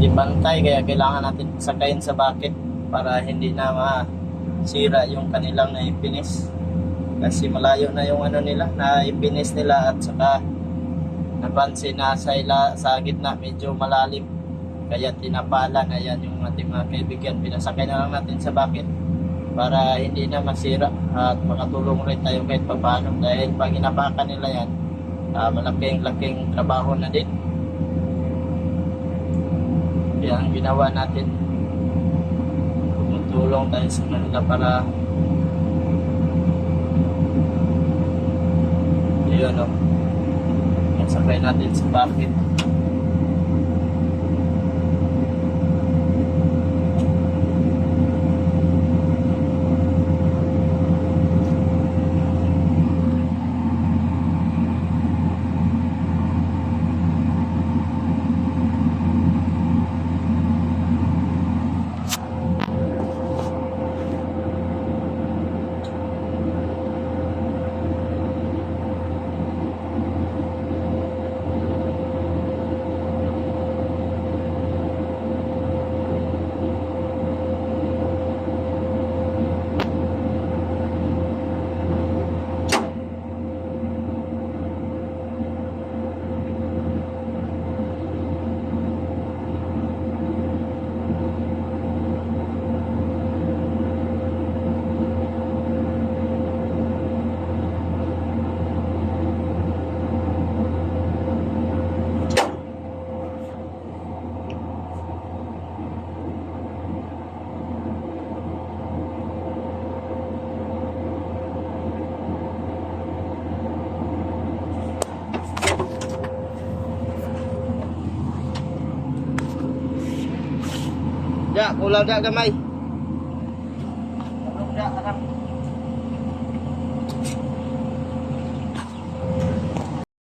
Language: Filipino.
hindi pantay, kaya kailangan natin sakayin sa bucket para hindi na masira yung kanilang naipinis. Kasi malayo na yung ano nila, naipinis nila, at saka napansin na sa gitna medyo malalim, kaya tinapalan. Ayan yung ating mga kaibigan, pinasakay na lang natin sa bucket para hindi na masira at makatulong rin tayo kahit paano, dahil pag inapakan nila yan, malaking trabaho na din. Kaya ang ginawa natin, tumutulong tayo sa kanila para yun o, masakay natin sa bucket. Ya, kulang dah gamay. Kulang dah,